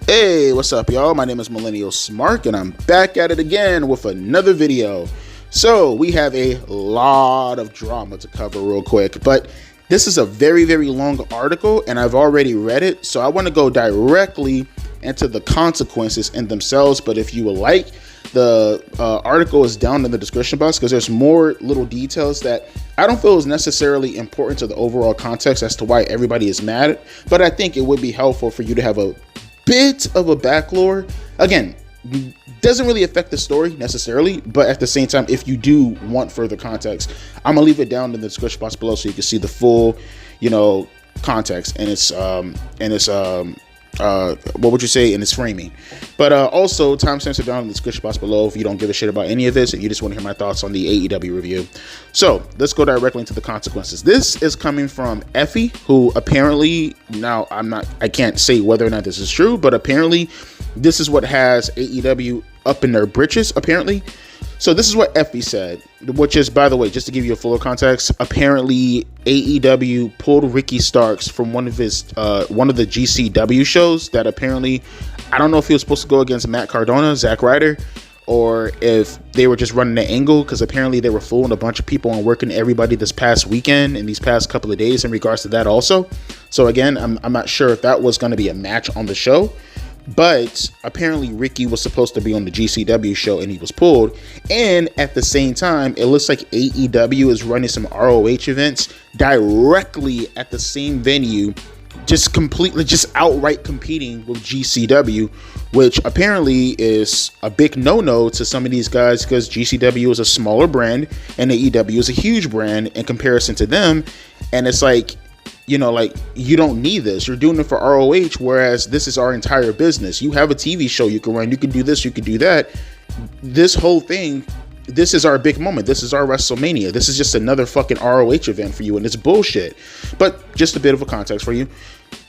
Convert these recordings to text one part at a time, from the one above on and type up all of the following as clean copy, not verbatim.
Hey, what's up, y'all? My name is Millennial Smark, and I'm back at it again with another video. So we have a lot of drama to cover real quick, but this is a very long article, and I've already read it, so I want to go directly into the consequences in themselves. But if you would like, the article is down in the description box, because there's more little details that I don't feel is necessarily important to the overall context as to why everybody is mad, but I think it would be helpful for you to have a bit of a backlore. Again, doesn't really affect the story necessarily, but at the same time, if you do want further context, I'm gonna leave it down in the description box below so you can see the full, context and its what would you say in its framing. But also, timestamps are down in the description box below if you don't give a shit about any of this and you just want to hear my thoughts on the AEW review. So let's go directly into the consequences. This is coming from Effie, who apparently, now I can't say whether or not this is true, but apparently this is what has AEW up in their britches, apparently. So this is what Effie said, which is, by the way, just to give you a fuller context, apparently AEW pulled Ricky Starks from one of the GCW shows that apparently, I don't know if he was supposed to go against Matt Cardona, Zack Ryder, or if they were just running the angle, because apparently they were fooling a bunch of people and working everybody this past weekend and these past couple of days in regards to that also. So again, I'm not sure if that was going to be a match on the show. But apparently Ricky was supposed to be on the GCW show and he was pulled. And at the same time, it looks like AEW is running some ROH events directly at the same venue, just outright competing with GCW, which apparently is a big no-no to some of these guys, because GCW is a smaller brand and AEW is a huge brand in comparison to them. And it's like, you don't need this. You're doing it for ROH, whereas this is our entire business. You have a TV show you can run. You can do this, you can do that. This whole thing, this is our big moment. This is our WrestleMania. This is just another fucking ROH event for you, and it's bullshit. But just a bit of a context for you.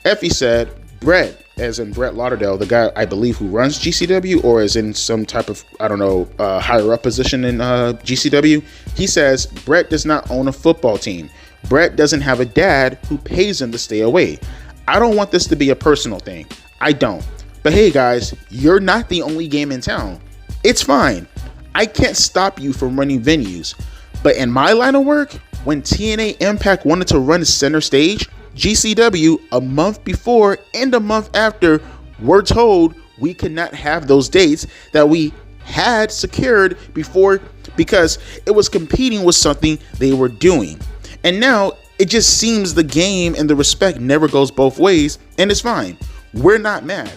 Effie said, Brett, as in Brett Lauderdale, the guy I believe who runs GCW, or is in some type of, higher up position in GCW, he says, Brett does not own a football team. Brett doesn't have a dad who pays him to stay away. I don't want this to be a personal thing. I don't. But hey guys, you're not the only game in town. It's fine. I can't stop you from running venues. But in my line of work, when TNA Impact wanted to run center stage, GCW a month before and a month after were told we could not have those dates that we had secured before, because it was competing with something they were doing. And now it just seems the game and the respect never goes both ways, and it's fine. We're not mad.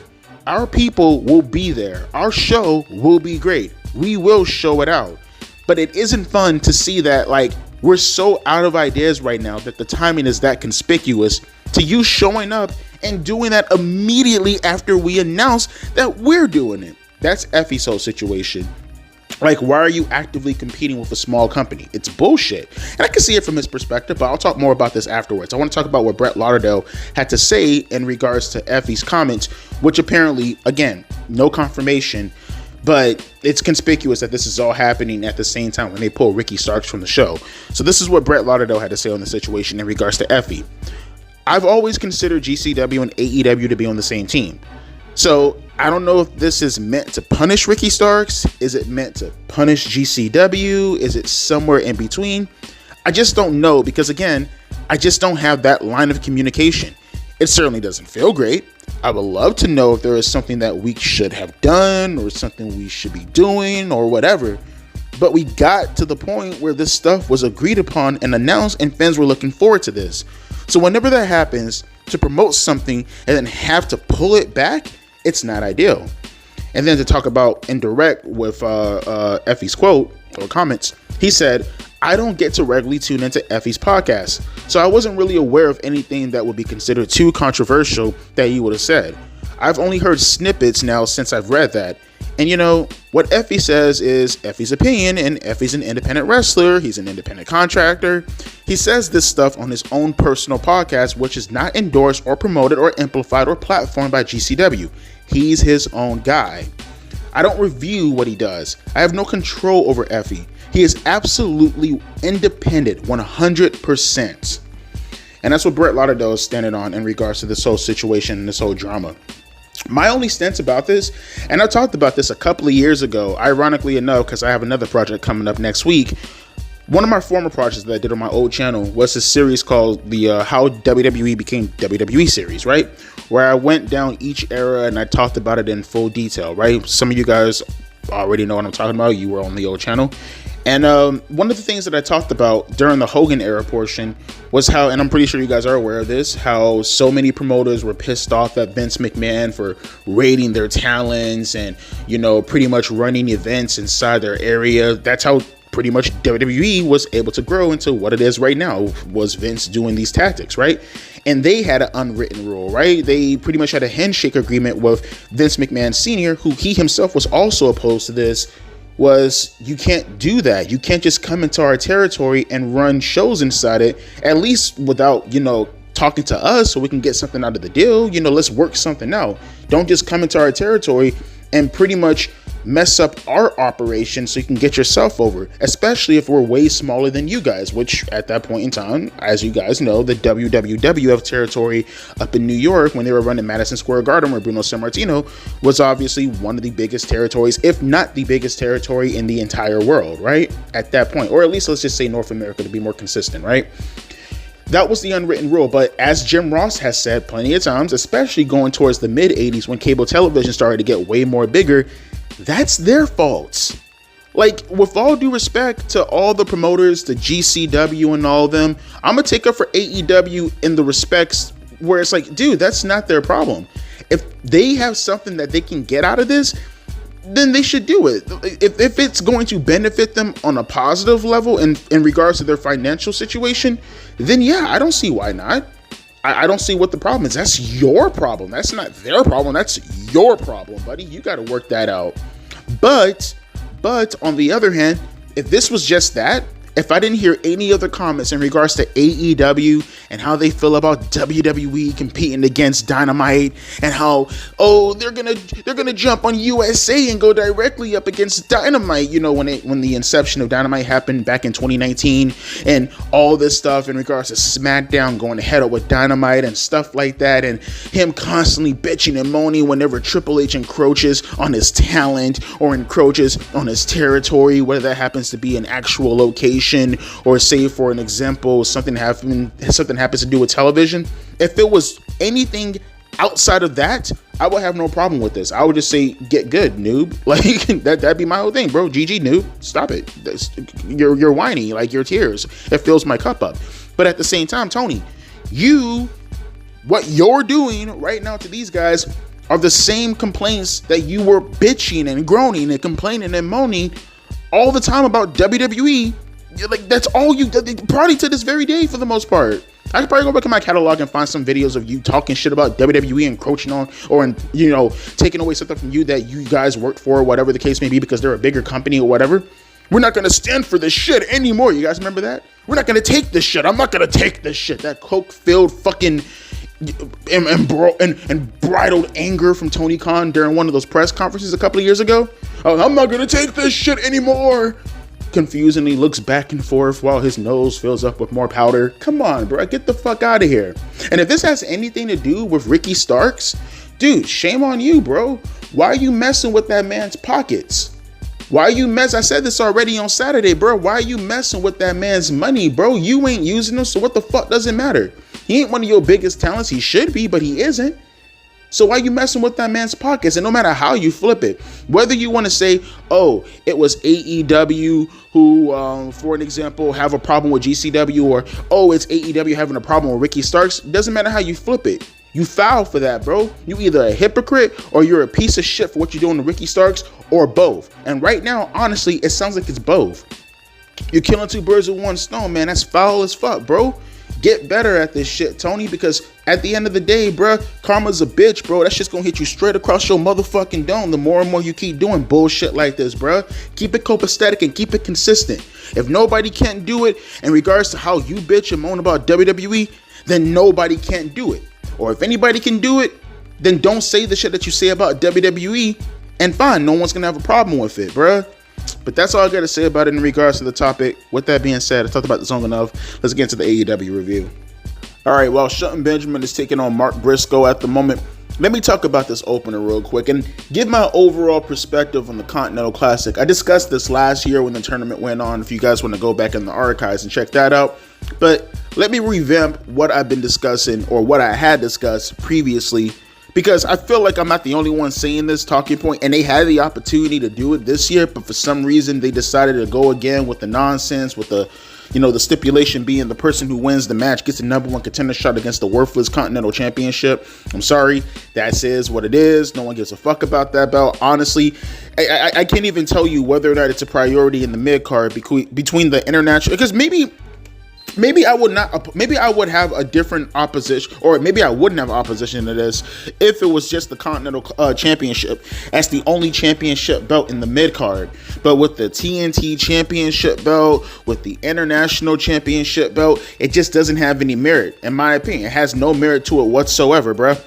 Our people will be there. Our show will be great. We will show it out. But it isn't fun to see that, like, we're so out of ideas right now that the timing is that conspicuous to you showing up and doing that immediately after we announce that we're doing it. That's Effie's whole situation. Like, why are you actively competing with a small company? It's bullshit. And I can see it from his perspective, but I'll talk more about this afterwards. I want to talk about what Brett Lauderdale had to say in regards to Effie's comments, which apparently, again, no confirmation, but it's conspicuous that this is all happening at the same time when they pull Ricky Starks from the show. So this is what Brett Lauderdale had to say on the situation in regards to Effie. I've always considered GCW and AEW to be on the same team. So I don't know if this is meant to punish Ricky Starks. Is it meant to punish GCW? Is it somewhere in between? I just don't know, because again, I just don't have that line of communication. It certainly doesn't feel great. I would love to know if there is something that we should have done or something we should be doing or whatever. But we got to the point where this stuff was agreed upon and announced, and fans were looking forward to this. So whenever that happens, to promote something and then have to pull it back, it's not ideal. And then to talk about indirect with Effie's quote or comments, he said, I don't get to regularly tune into Effie's podcast, so I wasn't really aware of anything that would be considered too controversial that he would have said. I've only heard snippets now since I've read that. And you know, what Effie says is Effie's opinion, and Effie's an independent wrestler. He's an independent contractor. He says this stuff on his own personal podcast, which is not endorsed or promoted or amplified or platformed by GCW. He's his own guy. I don't review what he does. I have no control over Effie. He is absolutely independent, 100%. And that's what Brett Lauderdale is standing on in regards to this whole situation and this whole drama. My only stance about this, and I talked about this a couple of years ago, ironically enough, because I have another project coming up next week. One of my former projects that I did on my old channel was a series called the How WWE Became WWE series, right? Where I went down each era and I talked about it in full detail, right? Some of you guys already know what I'm talking about. You were on the old channel. And one of the things that I talked about during the Hogan era portion was how, and I'm pretty sure you guys are aware of this, how so many promoters were pissed off at Vince McMahon for raiding their talents and, you know, pretty much running events inside their area. That's how pretty much WWE was able to grow into what it is right now, was Vince doing these tactics, right? And they had an unwritten rule, right? They pretty much had a handshake agreement with Vince McMahon Sr., who he himself was also opposed to this, was you can't do that. You can't just come into our territory and run shows inside it, at least without, you know, talking to us so we can get something out of the deal. You know, let's work something out. Don't just come into our territory and pretty much mess up our operation so you can get yourself over, especially if we're way smaller than you guys, which at that point in time, as you guys know, the WWF territory up in New York when they were running Madison Square Garden, where Bruno Sammartino was obviously one of the biggest territories, if not the biggest territory in the entire world, right? At that point, or at least let's just say North America to be more consistent, right? That was the unwritten rule. But as Jim Ross has said plenty of times, especially going towards the mid 80s when cable television started to get way more bigger, that's their fault. Like, with all due respect to all the promoters, the GCW and all of them, I'm gonna take up for AEW in the respects where it's like, dude, that's not their problem. If they have something that they can get out of this, then they should do it. If it's going to benefit them on a positive level in regards to their financial situation, then yeah, I don't see why not. I don't see what the problem is. That's your problem. That's not their problem. That's your problem, buddy. You got to work that out. But on the other hand, if this was just that, if I didn't hear any other comments in regards to AEW and how they feel about WWE competing against Dynamite and how, oh, they're gonna jump on USA and go directly up against Dynamite, you know, when the inception of Dynamite happened back in 2019, and all this stuff in regards to SmackDown going head up with Dynamite and stuff like that, and him constantly bitching and moaning whenever Triple H encroaches on his talent or encroaches on his territory, whether that happens to be an actual location, or say, for an example, something happens to do with television. If it was anything outside of that, I would have no problem with this. I would just say, get good, noob. Like, that'd be my whole thing, bro. GG, noob. Stop it. You're whiny, like your tears. It fills my cup up. But at the same time, Tony, what you're doing right now to these guys are the same complaints that you were bitching and groaning and complaining and moaning all the time about WWE. Like, that's all you probably to this very day for the most part. I could probably go back in my catalog and find some videos of you talking shit about WWE encroaching on, or, you know, taking away something from you that you guys worked for, whatever the case may be, because they're a bigger company or whatever. We're not going to stand for this shit anymore. You guys remember that? We're not going to take this shit. I'm not going to take this shit. That coke-filled fucking and bridled anger from Tony Khan during one of those press conferences a couple of years ago. Oh, I'm not going to take this shit anymore. Confusingly looks back and forth while his nose fills up with more powder. Come on, bro, get the fuck out of here. And if this has anything to do with Ricky Starks, dude, shame on you, bro. Why are you messing with that man's pockets? Why are you I said this already on Saturday, bro. Why are you messing with that man's money, bro? You ain't using him, so what the fuck does it matter? He ain't one of your biggest talents. He should be, but he isn't. So why are you messing with that man's pockets? And no matter how you flip it, whether you want to say, oh, it was AEW who, for an example, have a problem with GCW, or, oh, it's AEW having a problem with Ricky Starks, doesn't matter how you flip it. You foul for that, bro. You either a hypocrite or you're a piece of shit for what you're doing to Ricky Starks, or both. And right now, honestly, it sounds like it's both. You're killing two birds with one stone, man. That's foul as fuck, bro. Get better at this shit, Tony, because at the end of the day, bro, karma's a bitch, bro. That shit's gonna hit you straight across your motherfucking dome the more and more you keep doing bullshit like this, bro. Keep it copacetic and keep it consistent. If nobody can do it in regards to how you bitch and moan about WWE, then nobody can do it. Or if anybody can do it, then don't say the shit that you say about WWE, and fine, no one's gonna have a problem with it, bro. But that's all I got to say about it in regards to the topic. With that being said, I talked about this long enough. Let's get into the AEW review. All right, well, Shelton Benjamin is taking on Mark Briscoe at the moment. Let me talk about this opener real quick and give my overall perspective on the Continental Classic. I discussed this last year when the tournament went on, if you guys want to go back in the archives and check that out. But let me revamp what I've been discussing, or what I had discussed previously, because I feel like I'm not the only one saying this talking point, and they had the opportunity to do it this year, but for some reason they decided to go again with the nonsense, with the, you know, the stipulation being the person who wins the match gets the #1 contender shot against the worthless Continental Championship. I'm sorry, that is what it is. No one gives a fuck about that belt. Honestly, I can't even tell you whether or not it's a priority in the mid card between the international, because maybe I would not. Maybe I would have a different opposition, or maybe I wouldn't have opposition to this if it was just the Continental Championship as the only championship belt in the mid card. But with the TNT Championship belt, with the International Championship belt, it just doesn't have any merit, in my opinion. It has no merit to it whatsoever, bruh.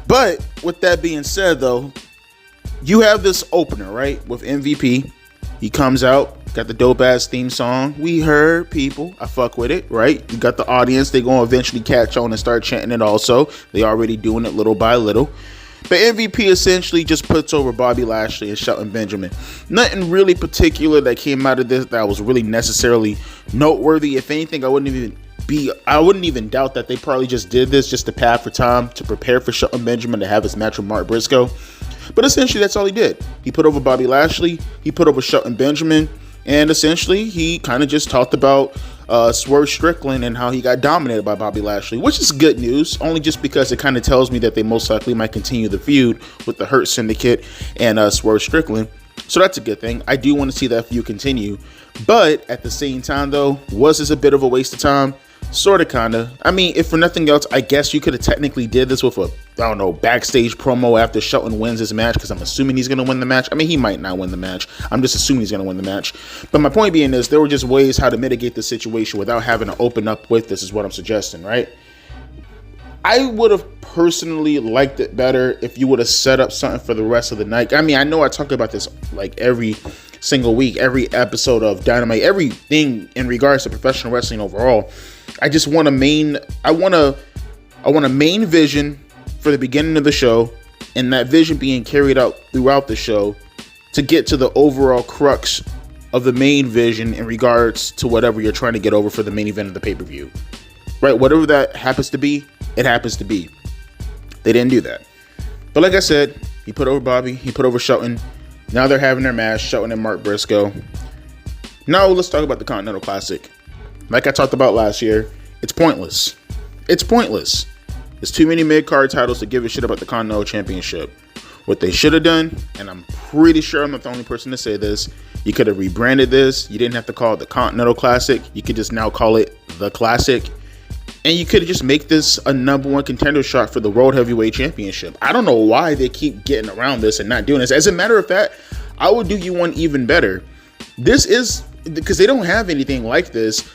But with that being said, though, you have this opener, right, with MVP. He comes out, got the dope ass theme song. We heard people. I fuck with it, right? You got the audience. They gonna eventually catch on and start chanting it also. They already doing it little by little. But MVP essentially just puts over Bobby Lashley and Shelton Benjamin. Nothing really particular that came out of this that was really necessarily noteworthy. If anything, I wouldn't even doubt that they probably just did this just to pad for time to prepare for Shelton Benjamin to have his match with Mark Briscoe. But essentially, that's all he did. He put over Bobby Lashley, he put over Shelton Benjamin, and essentially, he kind of just talked about Swerve Strickland and how he got dominated by Bobby Lashley, which is good news, only just because it kind of tells me that they most likely might continue the feud with the Hurt Syndicate and Swerve Strickland. So that's a good thing. I do want to see that feud continue. But at the same time, though, was this a bit of a waste of time? Sort of, kind of. I mean, if for nothing else, I guess you could have technically did this with a, I don't know, backstage promo after Shelton wins his match, because I'm assuming he's going to win the match. I mean, he might not win the match. I'm just assuming he's going to win the match. But my point being is, there were just ways how to mitigate the situation without having to open up with this, is what I'm suggesting, right? I would have personally liked it better if you would have set up something for the rest of the night. I mean, I know I talk about this like every single week, every episode of Dynamite, everything in regards to professional wrestling overall. I just want a main vision for the beginning of the show, and that vision being carried out throughout the show to get to the overall crux of the main vision in regards to whatever you're trying to get over for the main event of the pay-per-view. Right? Whatever that happens to be, it happens to be. They didn't do that. But like I said, he put over Bobby, he put over Shelton. Now they're having their match, Shelton and Mark Briscoe. Now let's talk about the Continental Classic. Like I talked about last year, it's pointless. It's pointless. There's too many mid-card titles to give a shit about the Continental Championship. What they should have done, and I'm pretty sure I'm not the only person to say this, you could have rebranded this. You didn't have to call it the Continental Classic. You could just now call it the Classic. And you could just make this a #1 contender shot for the World Heavyweight Championship. I don't know why they keep getting around this and not doing this. As a matter of fact, I would do you one even better. This is, because they don't have anything like this,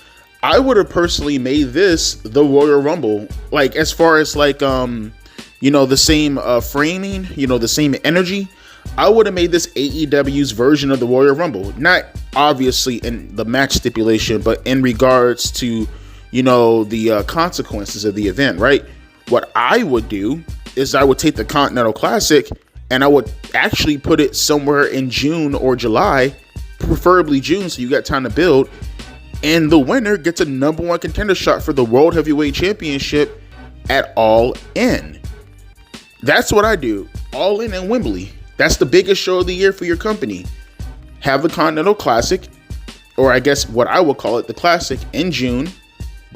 I would have personally made this the Royal Rumble. Like, as far as like, you know, the same framing, you know, the same energy, I would have made this AEW's version of the Royal Rumble. Not obviously in the match stipulation, but in regards to, you know, the consequences of the event, right? What I would do is I would take the Continental Classic and I would actually put it somewhere in June or July, preferably June, so you got time to build. And the winner gets a #1 contender shot for the World Heavyweight Championship at All In. That's what I do. All In Wembley. That's the biggest show of the year for your company. Have the Continental Classic, or I guess what I would call it, the Classic, in June.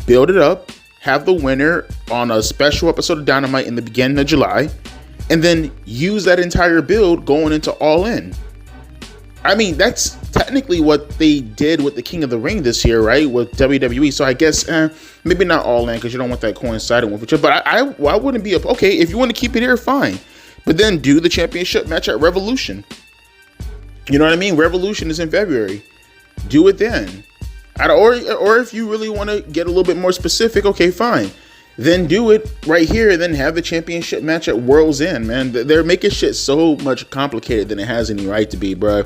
Build it up. have the winner on a special episode of Dynamite in the beginning of July, and then use that entire build going into All In. I mean, that's technically what they did with the King of the Ring this year, right? With WWE. So I guess maybe not All In, because you don't want that coinciding with each other. But I wouldn't be okay if you want to keep it here, fine. But then do the championship match at Revolution. You know what I mean? Revolution is in February. Do it then. Or if you really want to get a little bit more specific, okay, fine. Then do it right here, and then have the championship match at World's End, man. They're making shit so much complicated than it has any right to be, bro.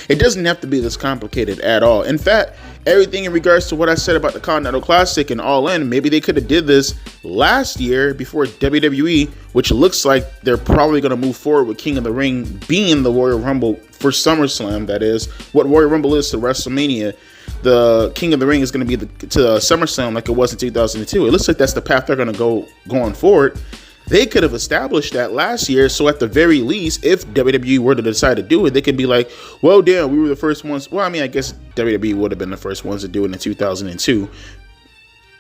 It doesn't have to be this complicated at all. In fact, everything in regards to what I said about the Continental Classic and All In, maybe they could have did this last year before WWE, which looks like they're probably going to move forward with King of the Ring being the Royal Rumble for SummerSlam, that is. What Royal Rumble is to WrestleMania. The King of the Ring is going to be to SummerSlam like it was in 2002. It looks like that's the path they're going to go going forward. They could have established that last year, so at the very least, if WWE were to decide to do it, they could be like, well, damn, we were the first ones. Well, I mean, I guess WWE would have been the first ones to do it in 2002.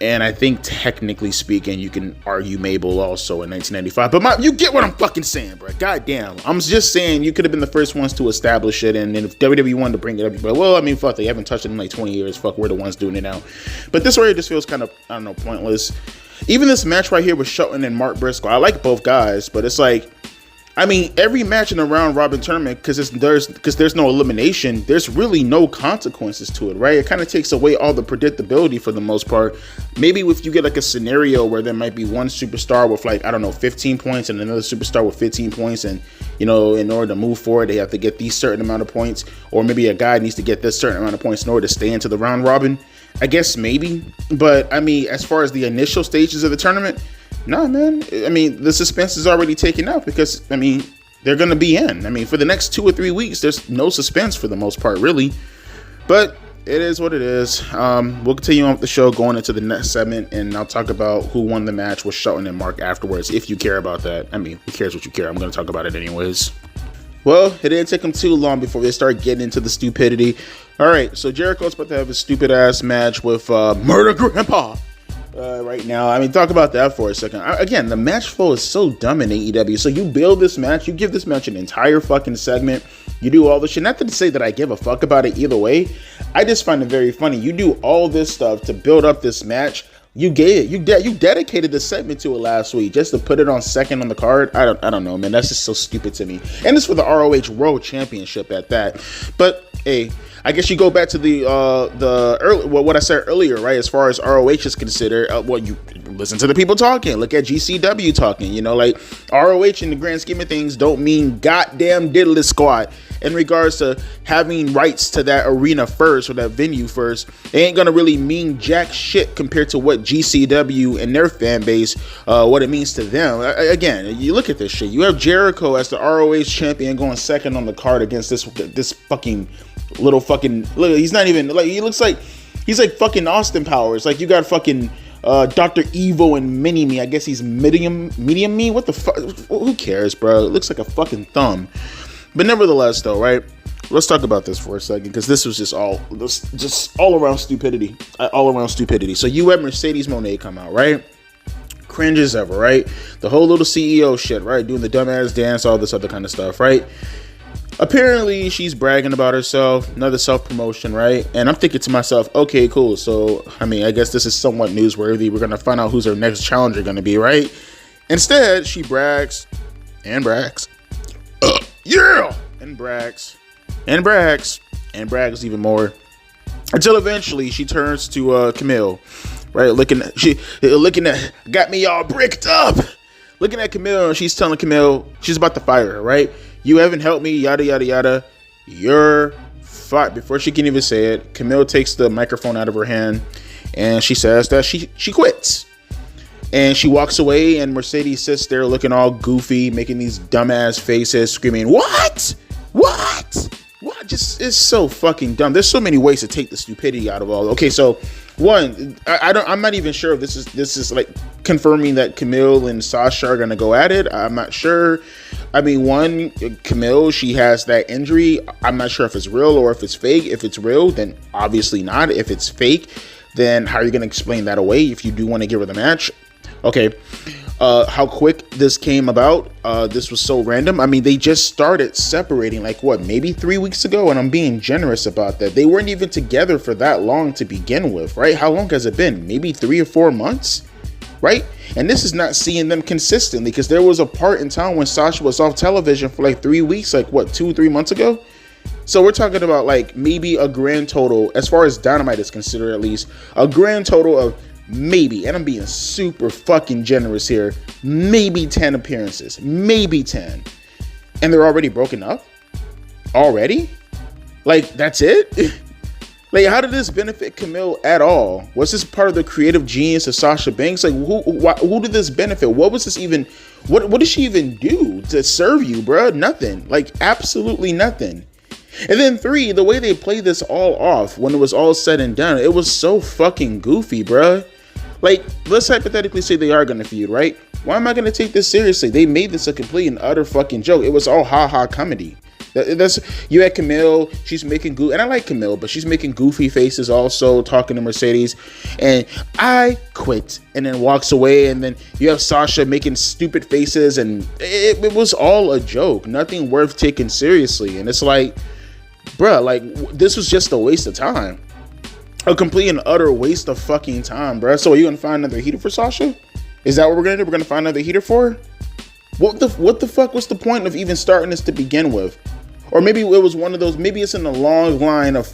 And I think, technically speaking, you can argue Mabel also in 1995. But you get what I'm fucking saying, bro. God damn. I'm just saying you could have been the first ones to establish it. And then if WWE wanted to bring it up, you'd be like, well, I mean, fuck, they haven't touched it in like 20 years. Fuck, we're the ones doing it now. But this right here just feels kind of, I don't know, pointless. Even this match right here with Shelton and Mark Briscoe. I like both guys, but it's like, I mean, every match in a round robin tournament, because there's no elimination, there's really no consequences to it, right? It kind of takes away all the predictability for the most part. Maybe if you get like a scenario where there might be one superstar with like, I don't know, 15 points and another superstar with 15 points, and you know, in order to move forward, they have to get these certain amount of points, or maybe a guy needs to get this certain amount of points in order to stay into the round robin. I guess maybe, but I mean, as far as the initial stages of the tournament, nah, man. I mean, the suspense is already taken out because, I mean, they're going to be in. I mean, for the next 2 or 3 weeks, there's no suspense for the most part, really. But it is what it is. We'll continue on with the show going into the next segment, and I'll talk about who won the match with Shelton and Mark afterwards, if you care about that. I mean, who cares what you care? I'm going to talk about it anyways. Well, it didn't take them too long before they start getting into the stupidity. All right, so Jericho's about to have a stupid-ass match with Murder Grandpa. Right now. I mean, talk about that for a second. Again, the match flow is so dumb in AEW. So you build this match, you give this match an entire fucking segment, you do all this shit. Not to say that I give a fuck about it either way. I just find it very funny. You do all this stuff to build up this match. You dedicated the segment to it last week just to put it on second on the card. I don't know, man. That's just so stupid to me. And it's for the ROH World Championship at that. But hey, I guess you go back to what I said earlier, right? As far as ROH is considered, you listen to the people talking. Look at GCW talking. You know, like ROH in the grand scheme of things don't mean goddamn diddly squat in regards to having rights to that arena first or that venue first. They ain't gonna really mean jack shit compared to what GCW and their fan base, what it means to them. Again, you look at this shit. You have Jericho as the ROH champion going second on the card against this fucking little fucking look. He's not even like, he looks like he's like fucking Austin Powers. Like you got fucking Dr. Evil and Mini Me. I guess he's medium me. What the fuck? Who cares, bro? It looks like a fucking thumb. But nevertheless, though, right? Let's talk about this for a second, because this was just all around stupidity. All around stupidity. So you had Mercedes Moné come out, right? Cringe as ever, right? The whole little CEO shit, right? Doing the dumbass dance, all this other kind of stuff, right? Apparently, she's bragging about herself, another self-promotion, right? And I'm thinking to myself, okay, cool. So, I mean, I guess this is somewhat newsworthy. We're going to find out who's her next challenger going to be, right? Instead, she brags and brags. Yeah! And brags and brags and brags even more. Until eventually, she turns to Camille, right? Looking at, got me all bricked up. Looking at Camille, and she's telling Camille she's about to fire her, right? You haven't helped me, yada, yada, yada. You're fired. Before she can even say it, Camille takes the microphone out of her hand and she says that she quits. And she walks away, and Mercedes sits there looking all goofy, making these dumbass faces, screaming, "What? What? What?" Just, it's so fucking dumb. There's so many ways to take the stupidity out of all. Okay, so one, I'm not even sure if this is like confirming that Camille and Sasha are gonna go at it. I'm not sure. I mean, one, Camille, she has that injury. I'm not sure if it's real or if it's fake. If it's real, then obviously not. If it's fake, then how are you going to explain that away if you do want to give her the match? Okay. How quick this came about. This was so random. I mean, they just started separating like what, maybe 3 weeks ago, and I'm being generous about that. They weren't even together for that long to begin with, right? How long has it been? Maybe 3 or 4 months, right? And this is not seeing them consistently, because there was a part in time when Sasha was off television for like 3 weeks, like what, 2-3 months ago. So we're talking about like maybe a grand total, as far as Dynamite is considered, at least a grand total of maybe, and I'm being super fucking generous here, maybe 10 appearances, maybe 10, and they're already broken up already. Like, that's it. Like, how did this benefit Camille at all? Was this part of the creative genius of Sasha Banks? Like, who did this benefit? What was this even? What did she even do to serve you, bruh? Nothing. Like, absolutely nothing. And then 3, the way they played this all off when it was all said and done, it was so fucking goofy, bruh. Like, let's hypothetically say they are going to feud, right? Why am I going to take this seriously? They made this a complete and utter fucking joke. It was all ha-ha comedy. You had Camille, she's making and I like Camille, but she's making goofy faces also, talking to Mercedes, and I quit, and then walks away, and then you have Sasha making stupid faces, and it was all a joke, nothing worth taking seriously. And it's like, bruh, like, this was just a waste of time. A complete and utter waste of fucking time, bruh. So are you gonna find another heater for Sasha? Is that what we're gonna do? We're gonna find another heater for her? What the fuck was the point of even starting this to begin with? Or maybe it was one of those, maybe it's in a long line of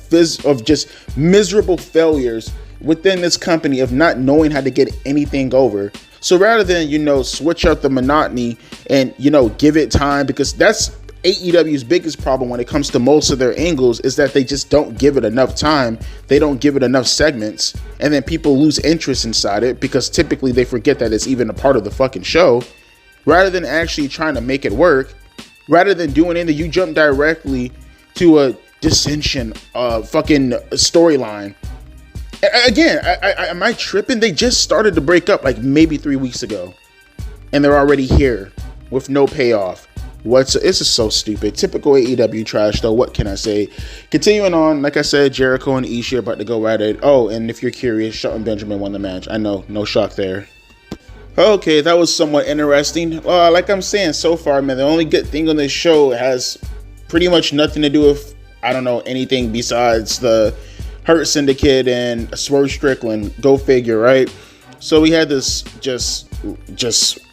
just miserable failures within this company of not knowing how to get anything over. So rather than, switch up the monotony and, give it time, because that's AEW's biggest problem when it comes to most of their angles, is that they just don't give it enough time. They don't give it enough segments, and then people lose interest inside it because typically they forget that it's even a part of the fucking show. Rather than actually trying to make it work, rather than doing anything, you jump directly to a dissension fucking storyline. Again, am I tripping? They just started to break up like maybe 3 weeks ago, and they're already here with no payoff. This is so stupid. Typical AEW trash, though. What can I say? Continuing on, like I said, Jericho and Ishii are about to go at it. Oh, and if you're curious, Shelton Benjamin won the match. I know, no shock there. Okay, that was somewhat interesting. Like I'm saying, so far, man, the only good thing on this show has pretty much nothing to do with, I don't know, anything besides the Hurt Syndicate and Swerve Strickland. Go figure, right? So we had this just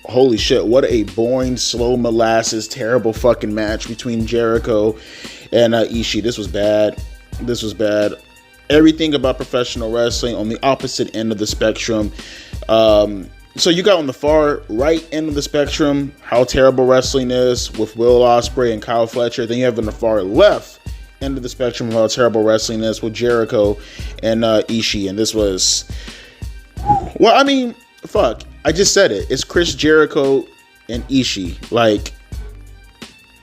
holy shit, what a boring, slow molasses, terrible fucking match between Jericho and Ishii. This was bad. Everything about professional wrestling on the opposite end of the spectrum. So you got on the far right end of the spectrum how terrible wrestling is with Will Ospreay and Kyle Fletcher. Then you have on the far left end of the spectrum how terrible wrestling is with Jericho and Ishii. And this was, well, I mean, fuck. I just said it. It's Chris Jericho and Ishii. Like,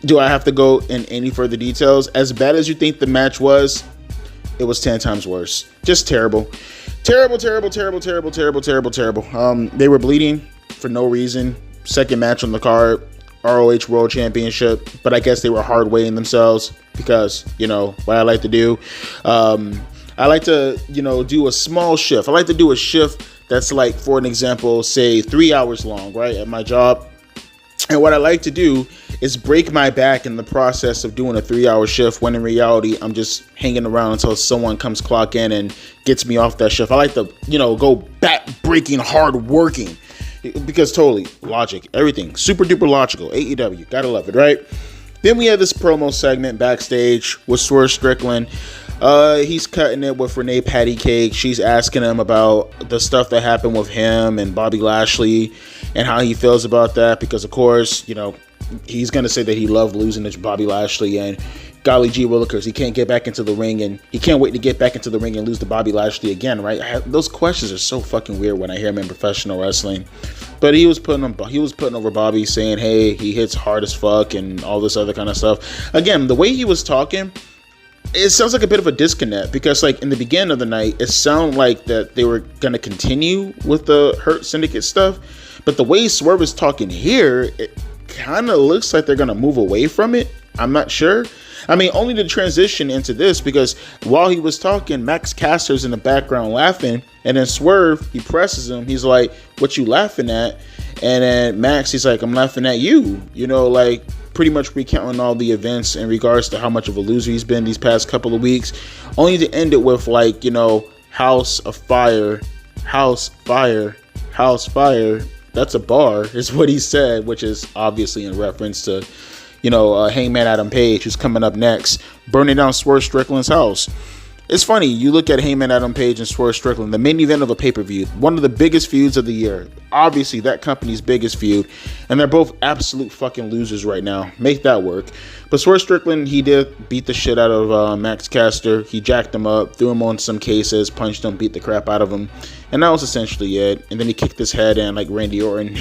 do I have to go in any further details? As bad as you think the match was, it was 10 times worse. Just terrible. Terrible. They were bleeding for no reason. Second match on the card, ROH World Championship. But I guess they were hard weighing themselves because, what I like to do. I like to, do a small shift. I like to do a shift that's like, for an example, say 3 hours long, right, at my job. And what I like to do is break my back in the process of doing a 3-hour shift, when in reality, I'm just hanging around until someone comes clock in and gets me off that shift. I like to, go back breaking, hard working, because totally logic, everything super duper logical. AEW, gotta love it, right? Then we have this promo segment backstage with Swerve Strickland. He's cutting it with Renee Patty Cake. She's asking him about the stuff that happened with him and Bobby Lashley and how he feels about that, because of course, he's going to say that he loved losing to Bobby Lashley, and golly gee willikers, he can't get back into the ring, and he can't wait to get back into the ring and lose to Bobby Lashley again, right? Those questions are so fucking weird when I hear him in professional wrestling. But he was putting over Bobby, saying, hey, he hits hard as fuck and all this other kind of stuff. Again, the way he was talking, it sounds like a bit of a disconnect, because like in the beginning of the night, it sounded like that they were going to continue with the Hurt Syndicate stuff. But the way Swerve is talking here, it kind of looks like they're going to move away from it. I'm not sure. I mean, only to transition into this, because while he was talking, Max Caster's in the background laughing, and then Swerve, he presses him. He's like, "What you laughing at?" And then Max, he's like, "I'm laughing at you." You know, like pretty much recounting all the events in regards to how much of a loser he's been these past couple of weeks, only to end it with like, you know, house of fire, house fire, house fire. That's a bar, is what he said, which is obviously in reference to, you know, Hangman Adam Page, who's coming up next, burning down Swerve Strickland's house. It's funny, you look at Hangman Adam Page and Swerve Strickland, the main event of a pay-per-view, one of the biggest feuds of the year, obviously that company's biggest feud, and they're both absolute fucking losers right now. Make that work. But Swerve Strickland, he did beat the shit out of Max Caster. He jacked him up, threw him on some cases, punched him, beat the crap out of him, and that was essentially it. And then he kicked his head in like Randy Orton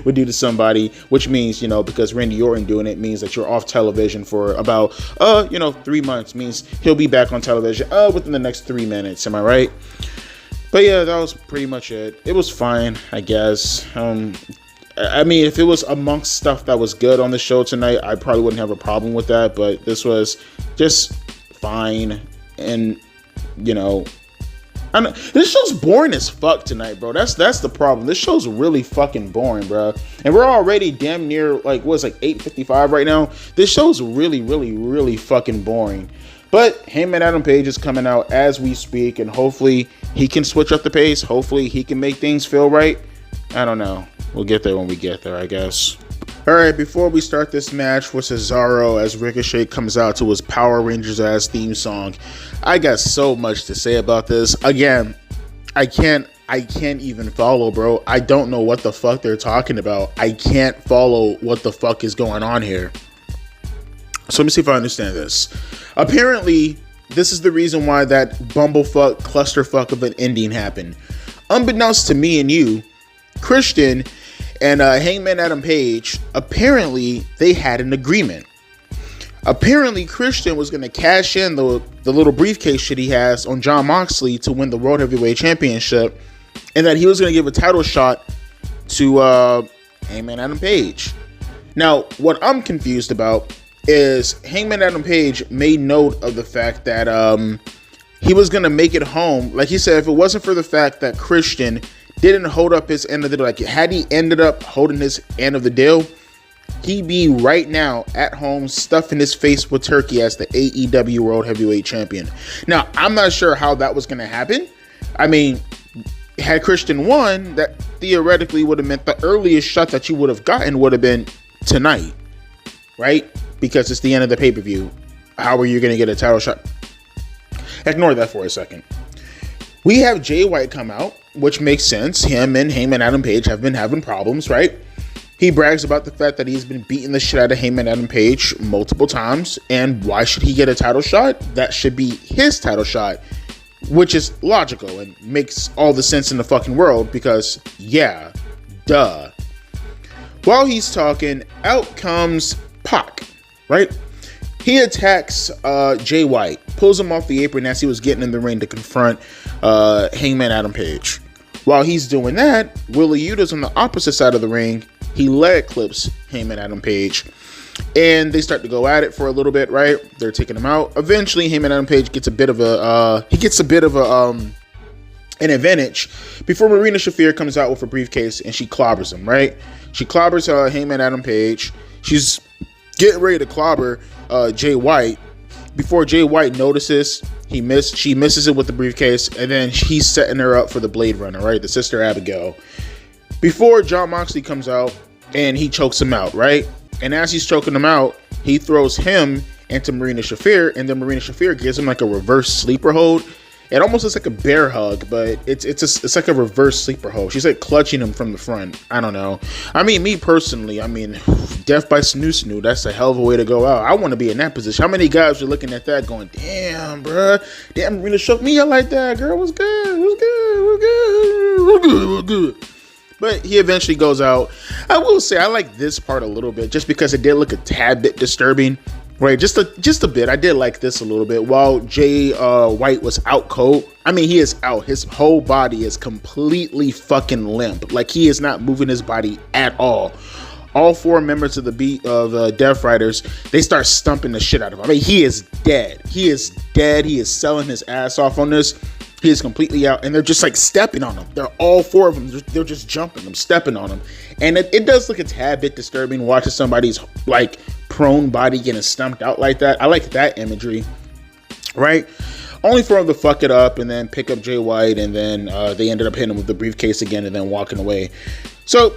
would do to somebody, which means, you know, because Randy Orton doing it means that you're off television for about 3 months, means he'll be back on television within the next 3 minutes. Am I right? But yeah, that was pretty much it. It was fine, I guess. I mean, if it was amongst stuff that was good on the show tonight, I probably wouldn't have a problem with that. But this was just fine. And, you know, this show's boring as fuck tonight, bro. That's the problem. This show's really fucking boring, bro. And we're already damn near, like, what's like 8:55 right now? This show's really, really, really fucking boring. But Hangman Adam Page is coming out as we speak, and hopefully he can switch up the pace. Hopefully he can make things feel right. I don't know. We'll get there when we get there, I guess. Alright, before we start this match with Cesaro as Ricochet comes out to his Power Rangers ass theme song, I got so much to say about this. Again, I can't even follow, bro. I don't know what the fuck they're talking about. I can't follow what the fuck is going on here. So let me see if I understand this. Apparently, this is the reason why that bumblefuck clusterfuck of an ending happened. Unbeknownst to me and you, Christian and Hangman Adam Page, apparently they had an agreement. Apparently Christian was going to cash in the little briefcase shit he has on Jon Moxley to win the World Heavyweight Championship, and that he was going to give a title shot to Hangman Adam Page. Now, what I'm confused about is Hangman Adam Page made note of the fact that he was going to make it home. Like he said, if it wasn't for the fact that Christian didn't hold up his end of the deal, like had he ended up holding his end of the deal, he'd be right now at home stuffing his face with turkey as the AEW World Heavyweight Champion. Now, I'm not sure how that was going to happen. I mean, had Christian won, that theoretically would have meant the earliest shot that you would have gotten would have been tonight, right? Because it's the end of the pay-per-view. How are you going to get a title shot? Ignore that for a second. We have Jay White come out, which makes sense. Him and Hangman Adam Page have been having problems, right? He brags about the fact that he's been beating the shit out of Hangman Adam Page multiple times. And why should he get a title shot? That should be his title shot, which is logical and makes all the sense in the fucking world because, yeah, duh. While he's talking, out comes Pac, right? He attacks Jay White, pulls him off the apron as he was getting in the ring to confront Hangman Adam Page. While he's doing that, Wheeler Yuta's on the opposite side of the ring. He leg clips Hangman Adam Page, and they start to go at it for a little bit, right? They're taking him out. Eventually, Hangman Adam Page gets a bit of an advantage before Marina Shafir comes out with a briefcase and she clobbers him, right? She clobbers Hangman Adam Page. She's getting ready to clobber Jay White. Before Jay White notices, she misses it with the briefcase, and then he's setting her up for the Blade Runner, right? The Sister Abigail. Before Jon Moxley comes out and he chokes him out, right? And as he's choking him out, he throws him into Marina Shafir, and then Marina Shafir gives him like a reverse sleeper hold. It almost looks like a bear hug, but it's like a reverse sleeper hold. She's like clutching him from the front. I don't know. I mean, me personally, death by snoo, that's a hell of a way to go out. I want to be in that position. How many guys are looking at that going, damn, bruh, damn, Marina shook me out like that, girl. What's good. But he eventually goes out. I will say I like this part a little bit just because it did look a tad bit disturbing. Right, just a bit. I did like this a little bit. While Jay White was out cold, I mean, he is out. His whole body is completely fucking limp. Like, he is not moving his body at all. all 4 members of the Death Riders, they start stumping the shit out of him. I mean, he is dead. He is dead. He is selling his ass off on this. He is completely out, and they're just like stepping on him. They're all 4 of them. They're just jumping him, stepping on him. And it does look a tad bit disturbing watching somebody's like prone body getting stumped out like that. I like that imagery, right? Only for him to fuck it up and then pick up Jay White, and then they ended up hitting him with the briefcase again and then walking away. So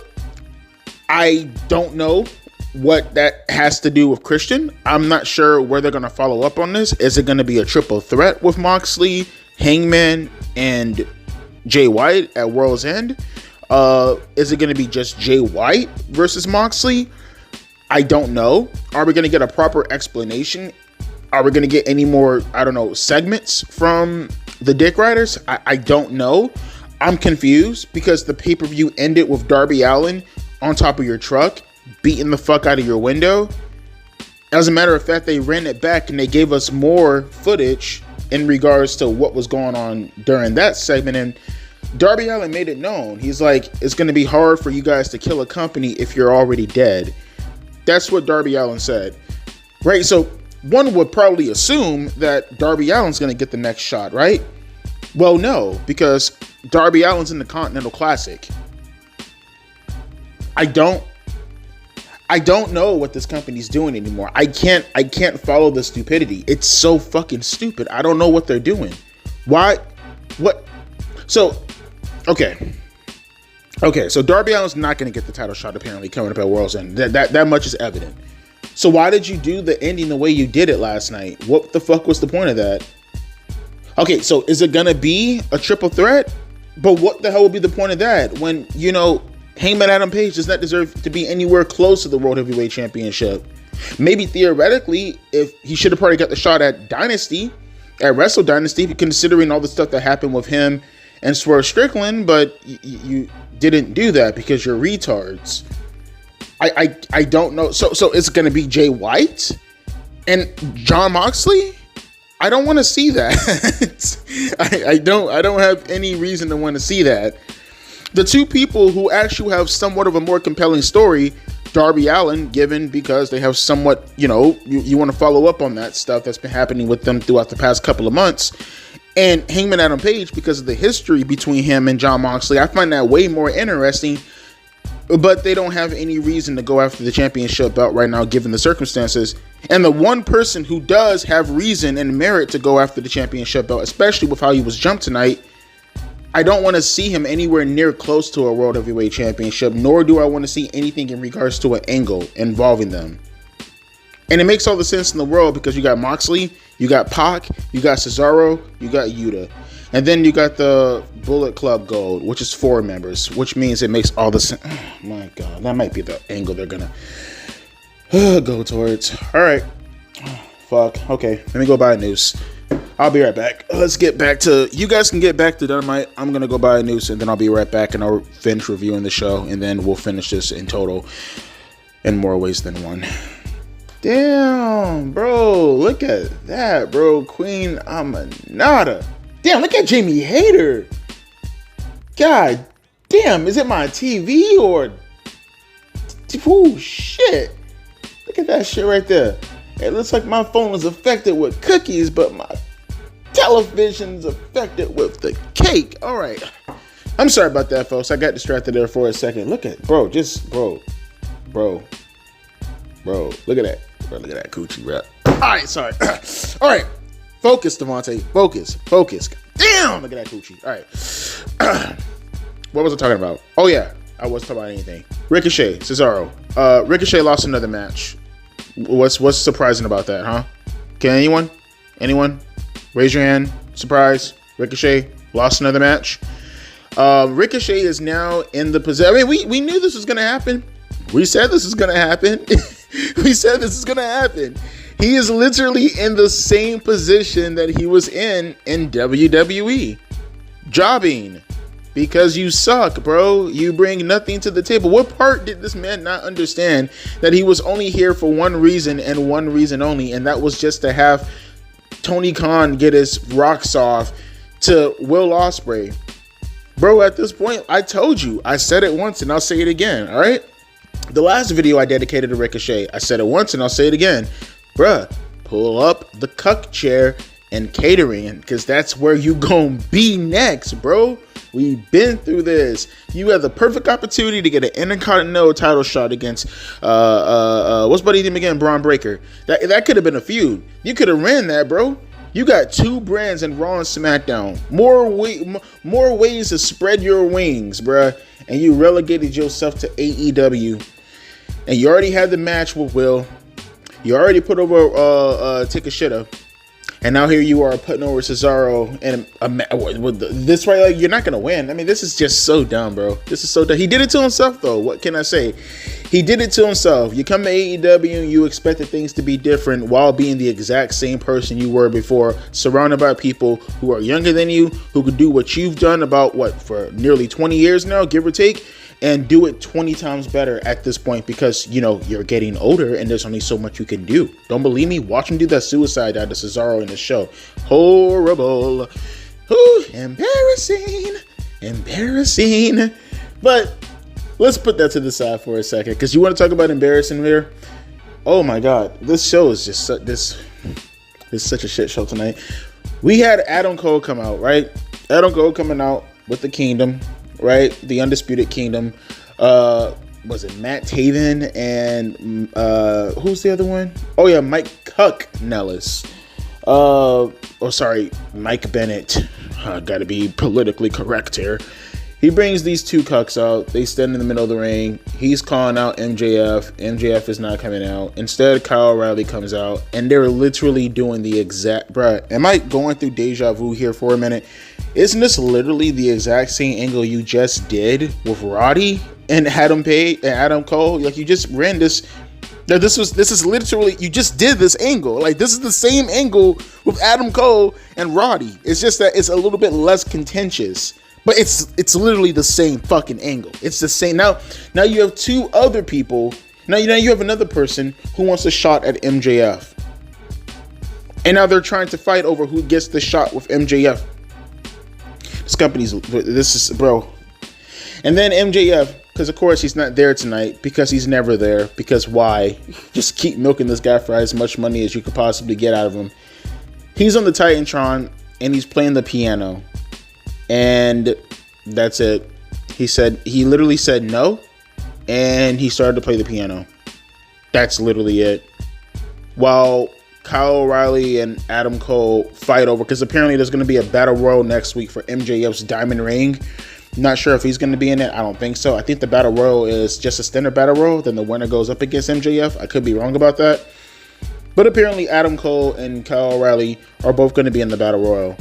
I don't know what that has to do with Christian. I'm not sure where they're going to follow up on this. Is it going to be a triple threat with Moxley, Hangman, and Jay White at World's End? Is it going to be just Jay White versus Moxley? I don't know. Are we going to get a proper explanation? Are we going to get any more, I don't know, segments from the Dick Riders? I don't know. I'm confused because the pay-per-view ended with Darby Allin on top of your truck, beating the fuck out of your window. As a matter of fact, they ran it back and they gave us more footage in regards to what was going on during that segment. And Darby Allin made it known. He's like, it's going to be hard for you guys to kill a company if you're already dead. That's what Darby Allin said. Right? So one would probably assume that Darby Allin's going to get the next shot, right? Well, no, because Darby Allin's in the Continental Classic. I don't know what this company's doing anymore. I can't follow the stupidity. It's so fucking stupid. I don't know what they're doing. Why? What? So, okay. So Darby Allin's not going to get the title shot apparently coming up at World's End. That much is evident. So why did you do the ending the way you did it last night? What the fuck was the point of that? Okay, so is it going to be a triple threat? But what the hell would be the point of that when, you know, Hangman Adam Page does not deserve to be anywhere close to the World Heavyweight Championship? Maybe theoretically, if he should have probably got the shot at Dynasty, at Wrestle Dynasty, considering all the stuff that happened with him and Swerve Strickland, but you didn't do that because you're retards. I don't know. So it's going to be Jay White and Jon Moxley? I don't want to see that. I don't have any reason to want to see that. The two people who actually have somewhat of a more compelling story, Darby Allin, given because they have somewhat, you know, you want to follow up on that stuff that's been happening with them throughout the past couple of months, and Hangman Adam Page because of the history between him and Jon Moxley. I find that way more interesting, but they don't have any reason to go after the championship belt right now given the circumstances. And the one person who does have reason and merit to go after the championship belt, especially with how he was jumped tonight, I don't want to see him anywhere near close to a World Heavyweight Championship, nor do I want to see anything in regards to an angle involving them. And it makes all the sense in the world because you got Moxley, you got Pac, you got Cesaro, you got Yuta. And then you got the Bullet Club Gold, which is 4 members, which means it makes all the sense. Oh my God, that might be the angle they're going to go towards. All right. Fuck. Okay, let me go buy a noose. I'll be right back. Let's get back to, you guys can get back to Dynamite. I'm going to go buy a noose and then I'll be right back and I'll finish reviewing the show and then we'll finish this in total in more ways than one. Damn, bro. Look at that, bro. Queen Aminata. Damn, look at Jamie Hayter. God damn, is it my TV or... Oh, shit. Look at that shit right there. It looks like my phone is affected with cookies, but my television's affected with the cake. All right. I'm sorry about that, folks. I got distracted there for a second. Look at, bro, look at that. Bro, look at that coochie, bro. All right, sorry. All right. Focus, Devontae. Focus. Damn, look at that coochie. All right. What was I talking about? Oh, yeah. I wasn't talking about anything. Ricochet, Cesaro. Ricochet lost another match. What's surprising about that, huh? Can anyone raise your hand? Surprise. Ricochet lost another match. Ricochet is now in the position. I mean, we knew this was going to happen. We said this is going to happen. He is literally in the same position that he was in WWE. Jobbing. Because you suck, bro. You bring nothing to the table. What part did this man not understand that he was only here for one reason and one reason only, and that was just to have Tony Khan get his rocks off to Will Ospreay? Bro, at this point, I told you. I said it once and I'll say it again, all right? The last video I dedicated to Ricochet, I said it once and I'll say it again. Bruh, pull up the cuck chair and catering, because that's where you gonna be next, bro. We've been through this. You had the perfect opportunity to get an Intercontinental title shot against what's buddy name again? Braun Breaker. That could have been a feud. You could have ran that, bro. You got two brands in Raw and SmackDown. More ways to spread your wings, bruh. And you relegated yourself to AEW. And you already had the match with Will. You already put over Takeshita. And now here you are putting over Cesaro and with this right, like, you're not gonna win. I mean, this is just so dumb, bro. This is so dumb. He did it to himself, though. What can I say? He did it to himself. You come to AEW and you expected things to be different while being the exact same person you were before, surrounded by people who are younger than you, who could do what you've done for nearly 20 years now, give or take, and do it 20 times better at this point, because, you know, you're getting older and there's only so much you can do. Don't believe me? Watch him do that suicide out of Cesaro in the show. Horrible. Ooh, embarrassing. But let's put that to the side for a second, because you want to talk about embarrassing here? Oh my God, this show is just this is such a shit show tonight. We had Adam Cole come out, right? Adam Cole coming out with the Kingdom, right? The Undisputed Kingdom. Was it Matt Taven and who's the other one? Oh yeah, Mike Cuck Nellis. Mike Bennett. Gotta be politically correct here. He brings these two cucks out. They stand in the middle of the ring. He's calling out MJF. MJF is not coming out. Instead, Kyle O'Reilly comes out, and they're literally doing the exact. Bruh, am I going through deja vu here for a minute? Isn't this literally the exact same angle you just did with Roddy and Adam Cole? Like, you just ran this. This is literally, you just did this angle. Like, this is the same angle with Adam Cole and Roddy. It's just that it's a little bit less contentious. But it's literally the same fucking angle. It's the same. Now you have two other people. Now you have another person who wants a shot at MJF. And now they're trying to fight over who gets the shot with MJF. This is, bro. And then MJF, because of course he's not there tonight, because he's never there. Because why? Just keep milking this guy for as much money as you could possibly get out of him. He's on the Titantron and he's playing the piano. And that's it. He literally said no, and he started to play the piano. That's literally it. While Kyle O'Reilly and Adam Cole fight over, because apparently there's going to be a battle royal next week for MJF's Diamond Ring. Not sure if he's going to be in it. I don't think so. I think the battle royal is just a standard battle royal. Then the winner goes up against MJF. I could be wrong about that. But apparently Adam Cole and Kyle O'Reilly are both going to be in the battle royal.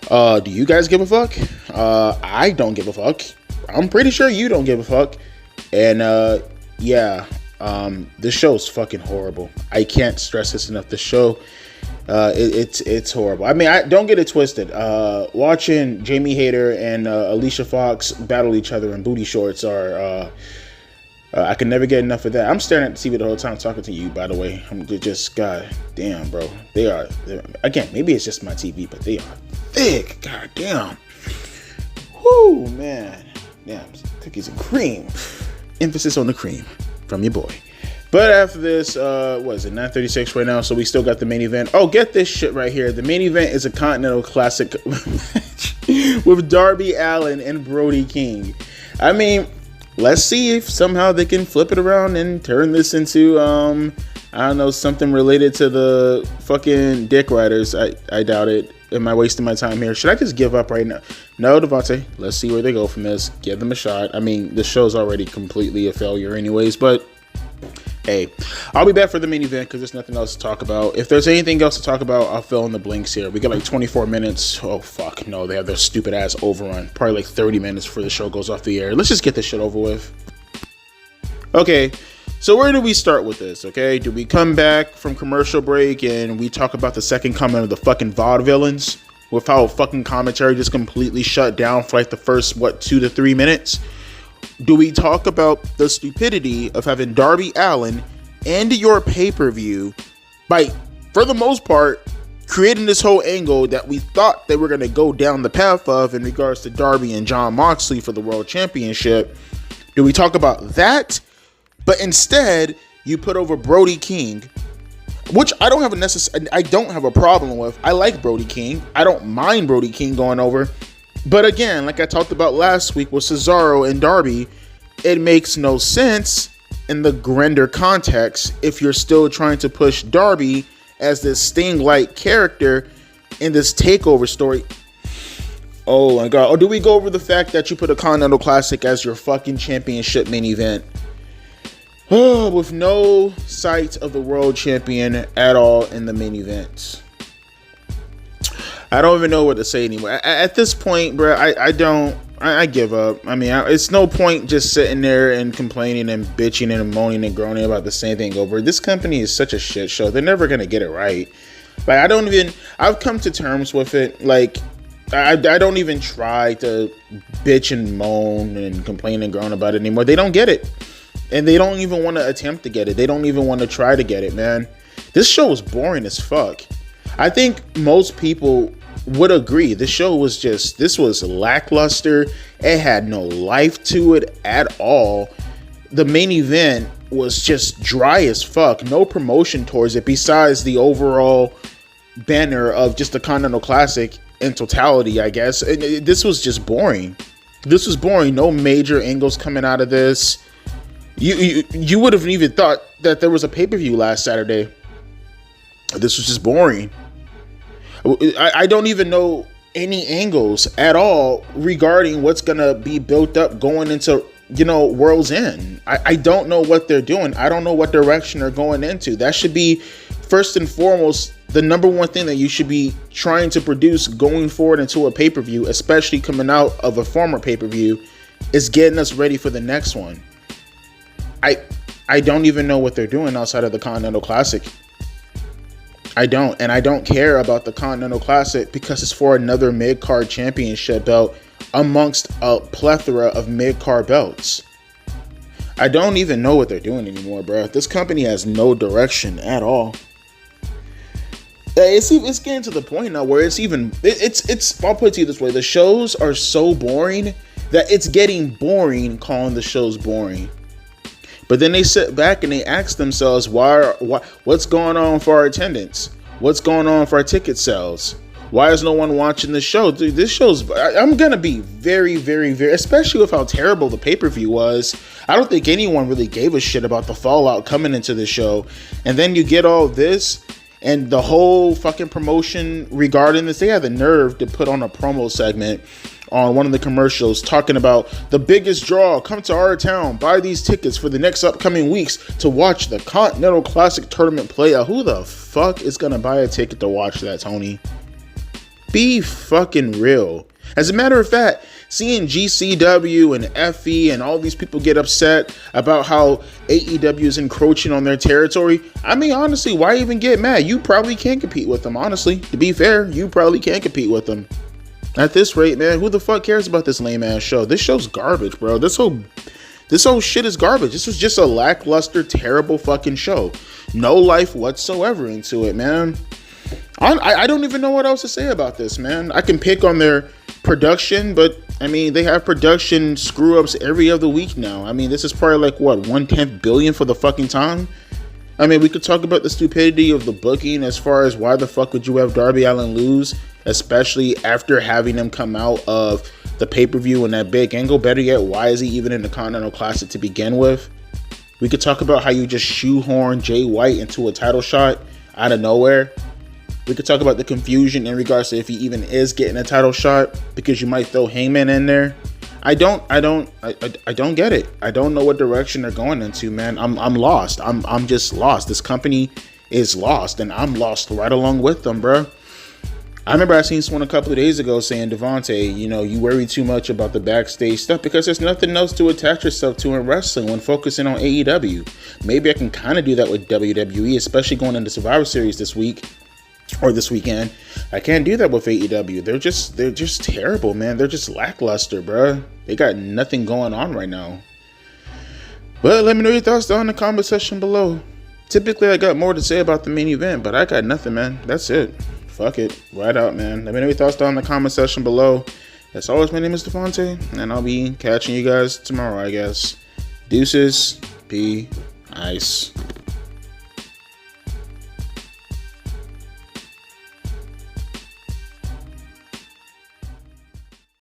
Do you guys give a fuck? I don't give a fuck. I'm pretty sure you don't give a fuck. And this show's fucking horrible. I can't stress this enough. The show, it's horrible. I mean, don't get it twisted. Watching Jamie Hayter and Alicia Fox battle each other in booty shorts are I can never get enough of that. I'm staring at the TV the whole time talking to you, by the way. I'm just, god damn, bro. They're again, maybe it's just my TV, but they are thick. God damn. Whoo, man. Damn, cookies and cream. Emphasis on the cream from your boy. But after this, what is it, 9:36 right now, so we still got the main event. Oh, get this shit right here. The main event is a Continental Classic match with Darby Allin and Brody King. I mean, let's see if somehow they can flip it around and turn this into, I don't know, something related to the fucking Dick Riders. I doubt it. Am I wasting my time here? Should I just give up right now? No, Devontae. Let's see where they go from this. Give them a shot. I mean, the show's already completely a failure anyways, but hey, I'll be back for the main event because there's nothing else to talk about. If there's anything else to talk about, I'll fill in the blanks here. We got like 24 minutes. Oh, fuck. No, they have their stupid ass overrun. Probably like 30 minutes before the show goes off the air. Let's just get this shit over with. Okay, so where do we start with this, okay? Do we come back from commercial break and we talk about the second coming of the fucking vaudevillains with how fucking commentary just completely shut down for like the first, 2 to 3 minutes? Do we talk about the stupidity of having Darby Allin and your pay-per-view by, for the most part, creating this whole angle that we thought they were going to go down the path of in regards to Darby and Jon Moxley for the World Championship? Do we talk about that? But instead, you put over Brody King, which I don't have a problem with. I like Brody King. I don't mind Brody King going over. But again, like I talked about last week with Cesaro and Darby, it makes no sense in the grander context if you're still trying to push Darby as this Sting-like character in this takeover story. Oh my god. Or do we go over the fact that you put a Continental Classic as your fucking championship main event? With no sight of the world champion at all in the main event. I don't even know what to say anymore. At this point, bro, I give up. I mean, it's no point just sitting there and complaining and bitching and moaning and groaning about the same thing over. This company is such a shit show. They're never going to get it right. Like, I've come to terms with it. Like, I don't even try to bitch and moan and complain and groan about it anymore. They don't get it. And they don't even want to attempt to get it. They don't even want to try to get it, man. This show is boring as fuck. I think most people would agree. This was lackluster. It had no life to it at all. The main event was just dry as fuck. No promotion towards it besides the overall banner of just the Continental Classic in totality, I guess. This was just boring. This was boring. No major angles coming out of this. You would have even thought that there was a pay-per-view last Saturday. This was just boring. I don't even know any angles at all regarding what's gonna be built up going into, World's End. I don't know what they're doing. I don't know what direction they're going into. That should be first and foremost the number one thing that you should be trying to produce going forward into a pay-per-view, especially coming out of a former pay-per-view, is getting us ready for the next one. I don't even know what they're doing outside of the Continental Classic. I don't. And I don't care about the Continental Classic because it's for another mid-card championship belt amongst a plethora of mid-card belts. I don't even know what they're doing anymore, bro. This company has no direction at all. It's getting to the point now where I'll put it to you this way. The shows are so boring that it's getting boring calling the shows boring. But then they sit back and they ask themselves, what's going on for our attendance? What's going on for our ticket sales? Why is no one watching the show? Dude, this show's, I'm going to be very, very, very, especially with how terrible the pay-per-view was. I don't think anyone really gave a shit about the fallout coming into the show. And then you get all this and the whole fucking promotion regarding this. They had the nerve to put on a promo segment on one of the commercials talking about the biggest draw, come to our town, buy these tickets for the next upcoming weeks to watch the Continental Classic tournament play out. Who the fuck is gonna buy a ticket to watch that, Tony? Be fucking real. As a matter of fact, seeing GCW and FE and all these people get upset about how AEW is encroaching on their territory, I mean, honestly, why even get mad? You probably can't compete with them, honestly. To be fair, you probably can't compete with them. At this rate, man, who the fuck cares about this lame ass show? This show's garbage, bro. This whole shit is garbage. This was just a lackluster, terrible fucking show. No life whatsoever into it, man. I don't even know what else to say about this, man. I can pick on their production, but I mean, they have production screw ups every other week now. I mean, this is probably like what, 1/10 billion for the fucking time. I mean, we could talk about the stupidity of the booking as far as why the fuck would you have Darby Allin lose, especially after having him come out of the pay-per-view in that big angle. Better yet, why is he even in the Continental Classic to begin with? We could talk about how you just shoehorn Jay White into a title shot out of nowhere. We could talk about the confusion in regards to if he even is getting a title shot because you might throw Heyman in there. I don't get it. I don't know what direction they're going into, man. I'm lost. I'm just lost. This company is lost, and I'm lost right along with them, bro. I remember I seen someone a couple of days ago saying, Devontae, you worry too much about the backstage stuff because there's nothing else to attach yourself to in wrestling when focusing on AEW. Maybe I can kind of do that with WWE, especially going into Survivor Series this week or this weekend. I can't do that with AEW. They're just terrible, man. They're just lackluster, bro. They got nothing going on right now. But let me know your thoughts down in the comment section below. Typically, I got more to say about the main event, but I got nothing, man. That's it. Fuck it. Right out, man. Let me know your thoughts down in the comment section below. As always, my name is Devontae, and I'll be catching you guys tomorrow, I guess. Deuces. Be nice.